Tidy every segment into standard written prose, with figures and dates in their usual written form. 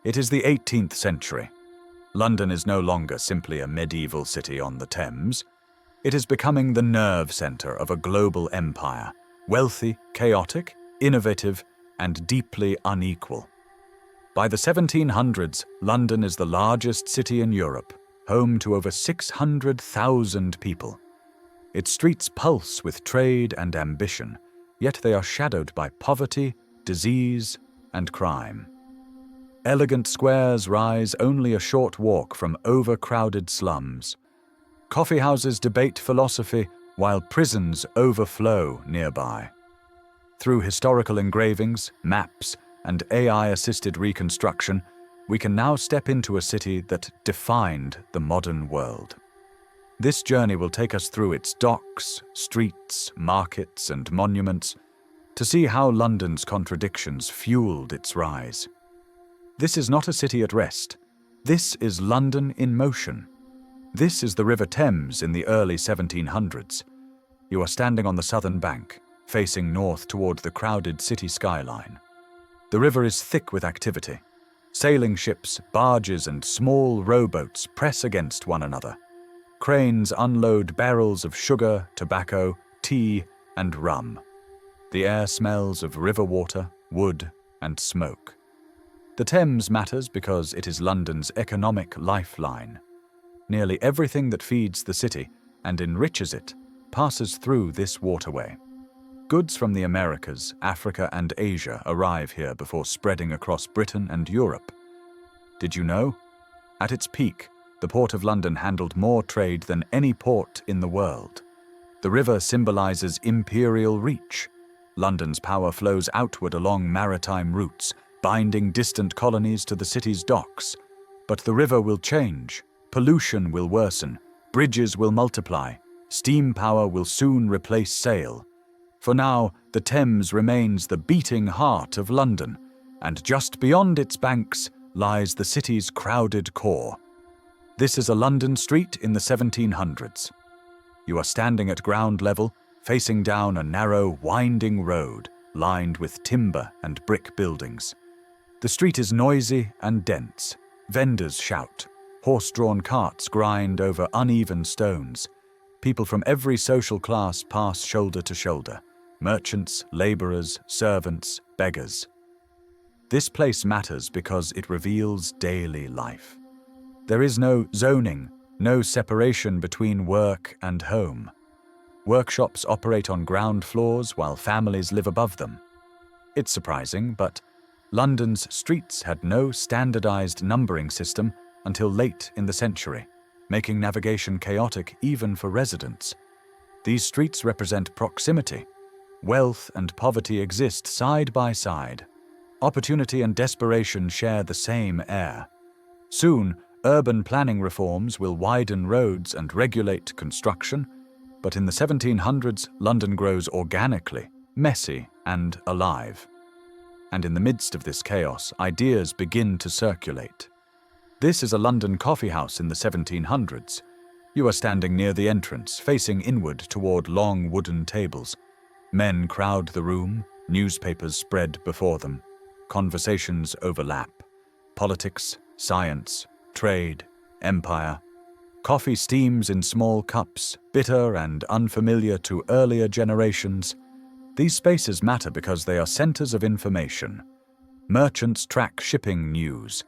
It is the 18th century. London is no longer simply a medieval city on the Thames. It is becoming the nerve center of a global empire, wealthy, chaotic, innovative, and deeply unequal. By the 1700s, London is the largest city in Europe, home to over 600,000 people. Its streets pulse with trade and ambition, yet they are shadowed by poverty, disease, and crime. Elegant squares rise only a short walk from overcrowded slums. Coffeehouses debate philosophy while prisons overflow nearby. Through historical engravings, maps, and AI-assisted reconstruction, we can now step into a city that defined the modern world. This journey will take us through its docks, streets, markets, and monuments to see how London's contradictions fueled its rise. This is not a city at rest. This is London in motion. This is the River Thames in the early 1700s. You are standing on the southern bank, facing north toward the crowded city skyline. The river is thick with activity. Sailing ships, barges, and small rowboats press against one another. Cranes unload barrels of sugar, tobacco, tea, and rum. The air smells of river water, wood, and smoke. The Thames matters because it is London's economic lifeline. Nearly everything that feeds the city and enriches it passes through this waterway. Goods from the Americas, Africa, and Asia arrive here before spreading across Britain and Europe. Did you know? At its peak, the Port of London handled more trade than any port in the world. The river symbolizes imperial reach. London's power flows outward along maritime routes, binding distant colonies to the city's docks. But the river will change. Pollution will worsen. Bridges will multiply. Steam power will soon replace sail. For now, the Thames remains the beating heart of London, and just beyond its banks lies the city's crowded core. This is a London street in the 1700s. You are standing at ground level, facing down a narrow, winding road lined with timber and brick buildings. The street is noisy and dense. Vendors shout. Horse-drawn carts grind over uneven stones. People from every social class pass shoulder to shoulder. Merchants, laborers, servants, beggars. This place matters because it reveals daily life. There is no zoning, no separation between work and home. Workshops operate on ground floors while families live above them. It's surprising, but London's streets had no standardized numbering system until late in the century, making navigation chaotic even for residents. These streets represent proximity. Wealth and poverty exist side by side. Opportunity and desperation share the same air. Soon, urban planning reforms will widen roads and regulate construction, but in the 1700s, London grows organically, messy, and alive. And in the midst of this chaos, ideas begin to circulate. This is a London coffeehouse in the 1700s. You are standing near the entrance, facing inward toward long wooden tables. Men crowd the room, newspapers spread before them. Conversations overlap. Politics, science, trade, empire. Coffee steams in small cups, bitter and unfamiliar to earlier generations. These spaces matter because they are centers of information. Merchants track shipping news.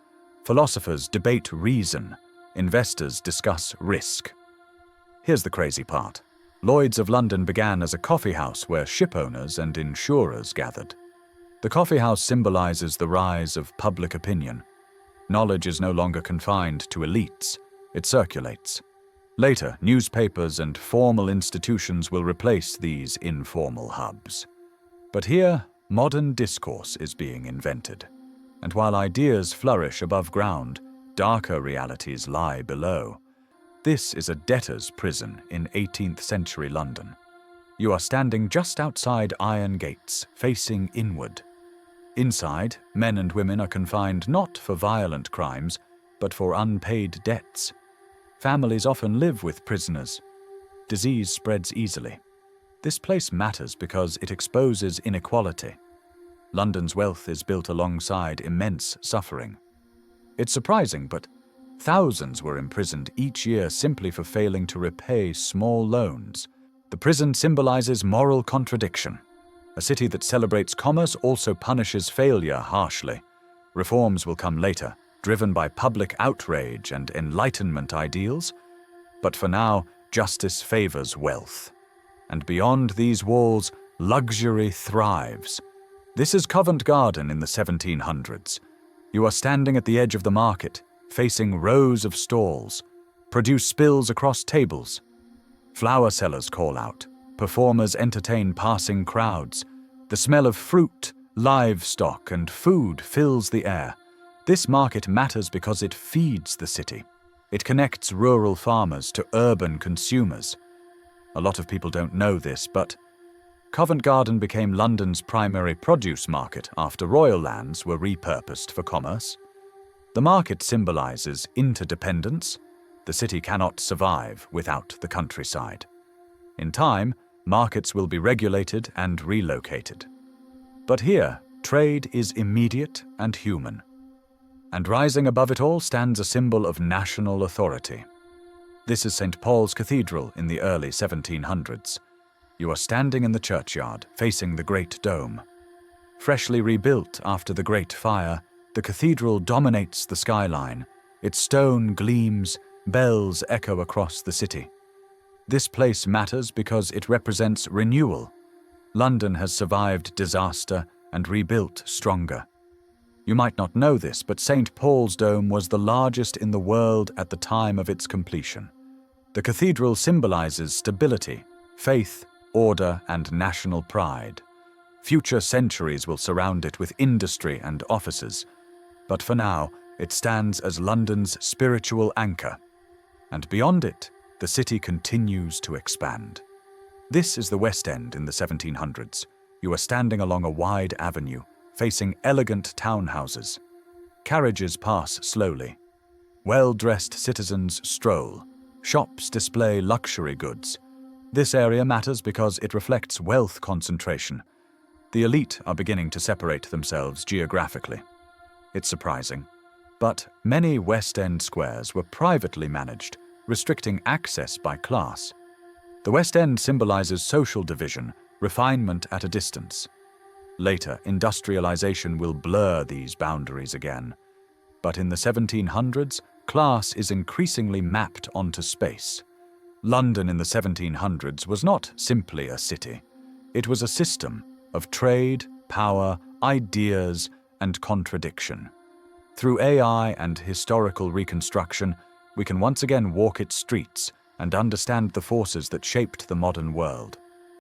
Philosophers debate reason. Investors discuss risk. Here's the crazy part. Lloyd's of London began as a coffeehouse where shipowners and insurers gathered. The coffeehouse symbolizes the rise of public opinion. Knowledge is no longer confined to elites. It circulates. Later, newspapers and formal institutions will replace these informal hubs. But here, modern discourse is being invented. And while ideas flourish above ground, darker realities lie below. This is a debtor's prison in 18th century London. You are standing just outside iron gates, facing inward. Inside, men and women are confined not for violent crimes, but for unpaid debts. Families often live with prisoners. Disease spreads easily. This place matters because it exposes inequality. London's wealth is built alongside immense suffering. It's surprising, but thousands were imprisoned each year simply for failing to repay small loans. The prison symbolizes moral contradiction. A city that celebrates commerce also punishes failure harshly. Reforms will come later, driven by public outrage and Enlightenment ideals. But for now, justice favors wealth. And beyond these walls, luxury thrives. This is Covent Garden in the 1700s. You are standing at the edge of the market, facing rows of stalls. Produce spills across tables. Flower sellers call out. Performers entertain passing crowds. The smell of fruit, livestock, and food fills the air. This market matters because it feeds the city. It connects rural farmers to urban consumers. A lot of people don't know this, but Covent Garden became London's primary produce market after royal lands were repurposed for commerce. The market symbolizes interdependence. The city cannot survive without the countryside. In time, markets will be regulated and relocated. But here, trade is immediate and human. And rising above it all stands a symbol of national authority. This is St. Paul's Cathedral in the early 1700s. You are standing in the churchyard, facing the Great Dome. Freshly rebuilt after the Great Fire, the cathedral dominates the skyline. Its stone gleams, bells echo across the city. This place matters because it represents renewal. London has survived disaster and rebuilt stronger. You might not know this, but St. Paul's Dome was the largest in the world at the time of its completion. The cathedral symbolizes stability, faith, order, and national pride. Future centuries will surround it with industry and offices, but for now, it stands as London's spiritual anchor. And beyond it, the city continues to expand. This is the West End in the 1700s. You are standing along a wide avenue, facing elegant townhouses. Carriages pass slowly. Well-dressed citizens stroll. Shops display luxury goods. This area matters because it reflects wealth concentration. The elite are beginning to separate themselves geographically. It's surprising, but many West End squares were privately managed, restricting access by class. The West End symbolizes social division, refinement at a distance. Later, industrialization will blur these boundaries again. But in the 1700s, class is increasingly mapped onto space. London in the 1700s was not simply a city. It was a system of trade, power, ideas, and contradiction. Through AI and historical reconstruction, we can once again walk its streets and understand the forces that shaped the modern world.